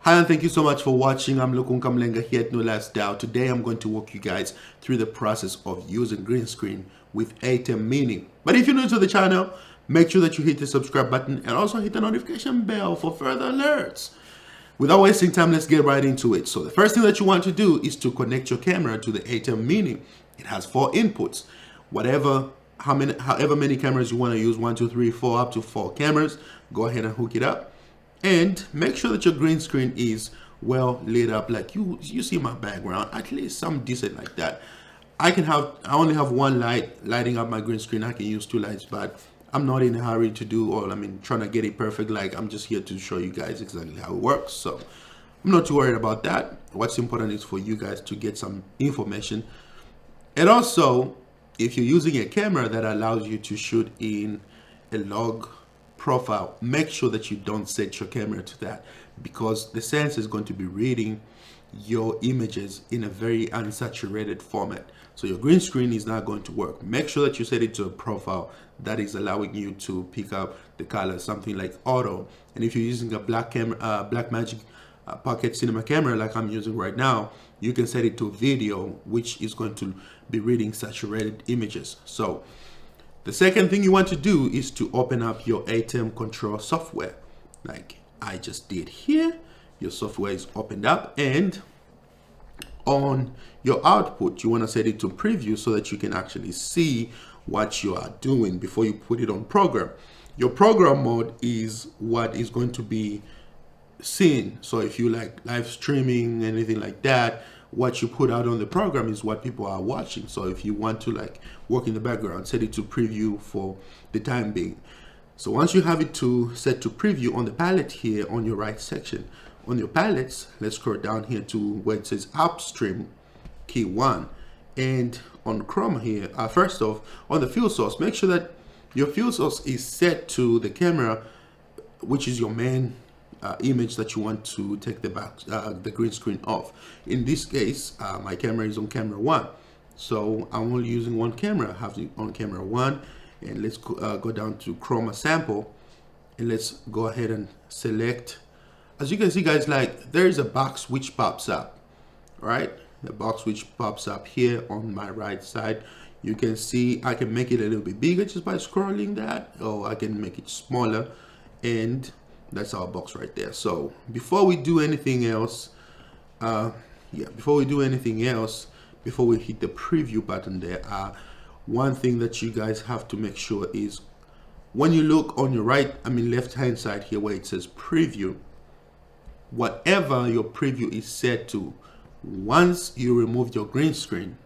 Hi, and thank you so much for watching. I'm Lukunka Mlenga here at No Last Doubt. Today I'm going to walk you guys through the process of using green screen with Atem Mini. But if you're new to the channel, make sure that you hit the subscribe button and also hit the notification bell for further alerts. Without wasting time, let's get right into it. So the first thing that you want to do is to connect your camera to the Atem Mini. It has 4 inputs. However many cameras you want to use, 1, 2, 3, 4, up to 4 cameras, go ahead and hook it up. And make sure that your green screen is well lit up, like you see my background, at least some decent like that. I only have one light lighting up my green screen. I can use 2 lights, but I'm not in a hurry to do all. Trying to get it perfect. Like, I'm just here to show you guys exactly how it works. So I'm not too worried about that. What's important is for you guys to get some information. And also, if you're using a camera that allows you to shoot in a log profile, make sure that you don't set your camera to that, because the sensor is going to be reading your images in a very unsaturated format. So your green screen is not going to work. Make sure that you set it to a profile that is allowing you to pick up the color, something like auto. And if you're using a Blackmagic Pocket Cinema camera like I'm using right now, you can set it to video, which is going to be reading saturated images. So the second thing you want to do is to open up your Atem control software, like I just did here. Your software is opened up, and on your output, you want to set it to preview so that you can actually see what you are doing before you put it on program. Your program mode is what is going to be seen. So if you like live streaming, anything like that, what you put out on the program is what people are watching. So if you want to like work in the background, set it to preview for the time being. So once you have it set to preview on the palette here on your right section, on your palettes, let's scroll down here to where it says upstream, key 1. And on Chroma here, first off, on the field source, make sure that your field source is set to the camera, which is your main image that you want to take the green screen off. In this case, my camera is on camera 1, so I'm only using one camera. I have it on camera 1, and let's go down to Chroma sample, and let's go ahead and select. As you can see, guys, like there is a box which pops up, right? The box which pops up here on my right side. You can see I can make it a little bit bigger just by scrolling that, or I can make it smaller, and that's our box right there. So before we do anything else, before we hit the preview button there, one thing that you guys have to make sure is when you look on your left hand side here where it says preview, whatever your preview is set to, once you remove your green screen,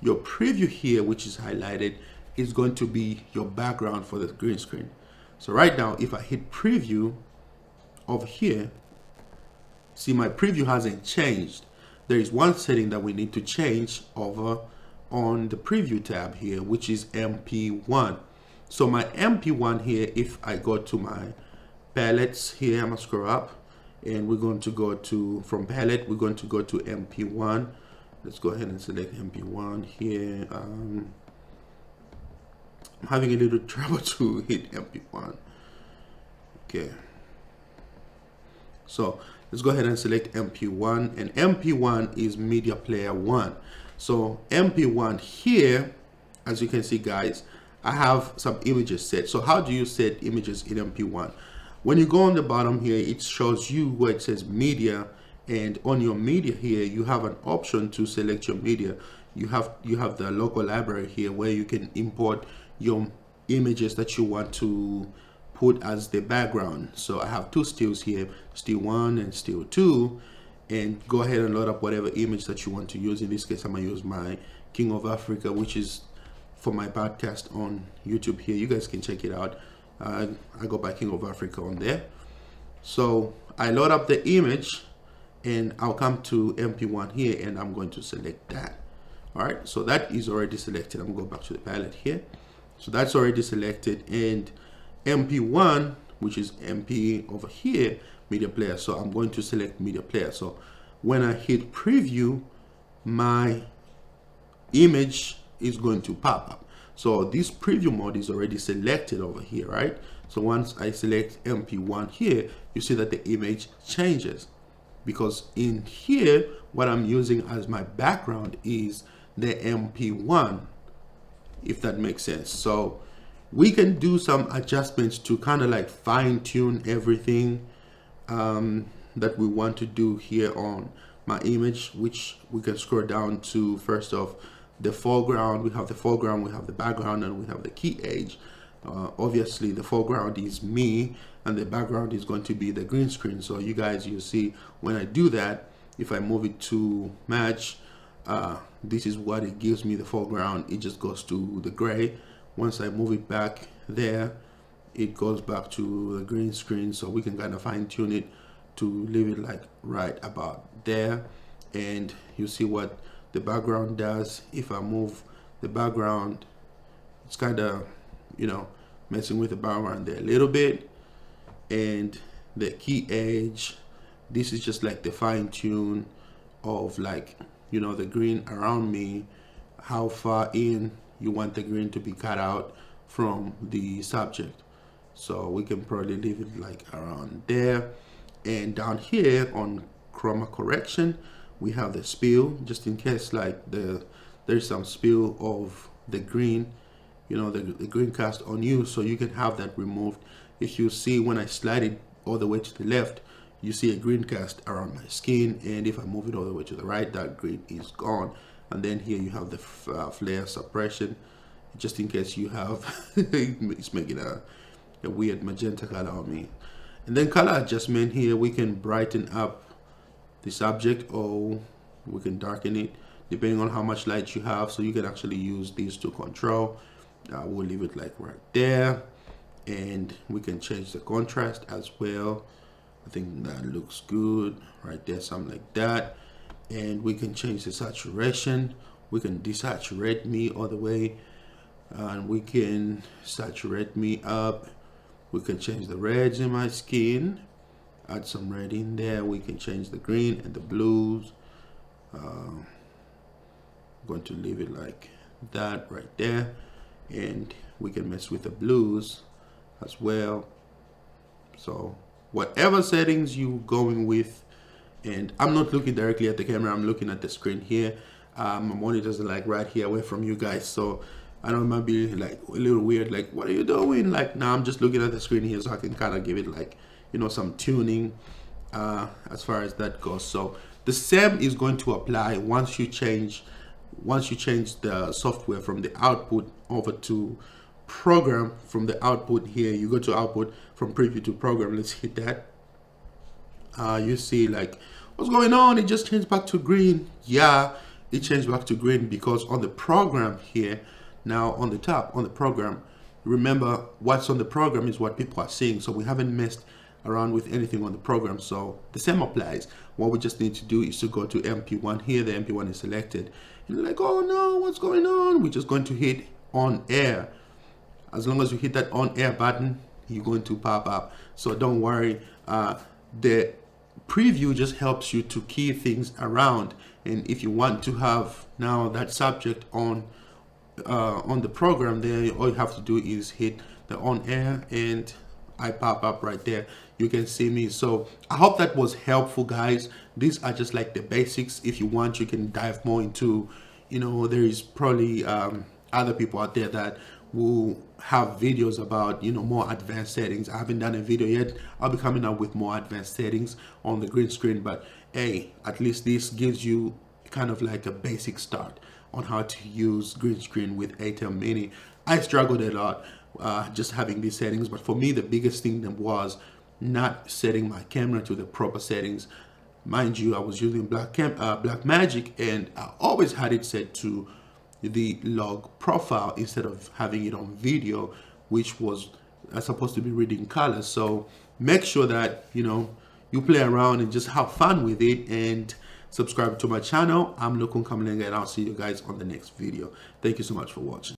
your preview here, which is highlighted, is going to be your background for the green screen. So right now, if I hit preview over here, see my preview hasn't changed. There is one setting that we need to change over on the preview tab here, which is MP1. So my MP1 here, if I go to my palettes here, I'm gonna scroll up, and we're going to go to, from palette, we're going to go to MP1. Let's go ahead and select MP1 here. I'm having a little trouble to hit MP1. Okay. So let's go ahead and select MP1, and MP1 is Media Player 1. So MP1 here, as you can see, guys, I have some images set. So how do you set images in MP1? When you go on the bottom here, it shows you where it says media, and on your media here, you have an option to select your media. You have the local library here where you can import your images that you want to put as the background. So I have 2 stills here, still 1 and still 2, and go ahead and load up whatever image that you want to use. In this case, I'm gonna use my King of Africa, which is for my podcast on YouTube here. You guys can check it out. I go by King of Africa on there. So I load up the image, and I'll come to MP1 here, and I'm going to select that. All right, so that is already selected. I'm going to go back to the palette here. So that's already selected, and MP1, which is MP over here, media player. So I'm going to select media player. So when I hit preview, my image is going to pop up. So this preview mode is already selected over here, right? So once I select MP1 here, you see that the image changes. because in here what I'm using as my background is the MP1, if that makes sense. So we can do some adjustments to kind of like fine tune everything that we want to do here on my image, which we can scroll down to. First off, the foreground. We have the foreground, we have the background, and we have the key age. Obviously the foreground is me and the background is going to be the green screen. So you guys, you see when I do that, if I move it to match, this is what it gives me. The foreground, it just goes to the gray. Once I move it back there, it goes back to the green screen. So we can kind of fine tune it to leave it like right about there. And you see what the background does. If I move the background, it's kind of, you know, messing with the background there a little bit. And the key age, this is just like the fine tune of, like, you know, the green around me, how far in you want the green to be cut out from the subject. So we can probably leave it like around there. And down here on chroma correction, we have the spill, just in case like there's some spill of the green, you know, the green cast on you, so you can have that removed. If you see when I slide it all the way to the left, you see a green cast around my skin, and if I move it all the way to the right, that green is gone. And then here you have the flare suppression, just in case you have it's making a weird magenta color on me. And then color adjustment, here we can brighten up the subject or we can darken it depending on how much light you have. So you can actually use these to control. We'll leave it like right there, and we can change the contrast as well. I think that looks good right there, something like that. And we can change the saturation. We can desaturate me all the way, and we can saturate me up. We can change the reds in my skin, add some red in there. We can change the green and the blues. I'm going to leave it like that right there, and we can mess with the blues as well. So whatever settings you going with, and I'm not looking directly at the camera, I'm looking at the screen here. My monitors are like right here away from you guys, so I know it might be like a little weird, like what are you doing? Like, now I'm just looking at the screen here, so I can kind of give it like, you know, some tuning as far as that goes. So the same is going to apply once you change the software from the output over to program. From the output here, you go to output, from preview to program. Let's hit that. You see like what's going on, it just changed back to green. Yeah, it changed back to green because on the program here, now on the top on the program, remember what's on the program is what people are seeing, so we haven't messed around with anything on the program. So the same applies. What we just need to do is to go to MP1 here. The MP1 is selected, and you're like, oh no, what's going on? We're just going to hit on air. As long as you hit that on air button, you're going to pop up. So don't worry, the preview just helps you to key things around. And if you want to have now that subject on the program there, all you have to do is hit the on air and I pop up right there. You can see me. So I hope that was helpful, guys. These are just like the basics. If you want, you can dive more into, you know, there is probably other people out there that will have videos about, you know, more advanced settings. I haven't done a video yet. I'll be coming up with more advanced settings on the green screen, but hey, at least this gives you kind of like a basic start on how to use green screen with Atem Mini. I struggled a lot just having these settings, but for me the biggest thing that was not setting my camera to the proper settings. Mind you, I was using Blackmagic, and I always had it set to the log profile instead of having it on video, which was supposed to be reading colors. So make sure that, you know, you play around and just have fun with it, and subscribe to my channel. I'm Lokun Kamalenga, and I'll see you guys on the next video. Thank you so much for watching.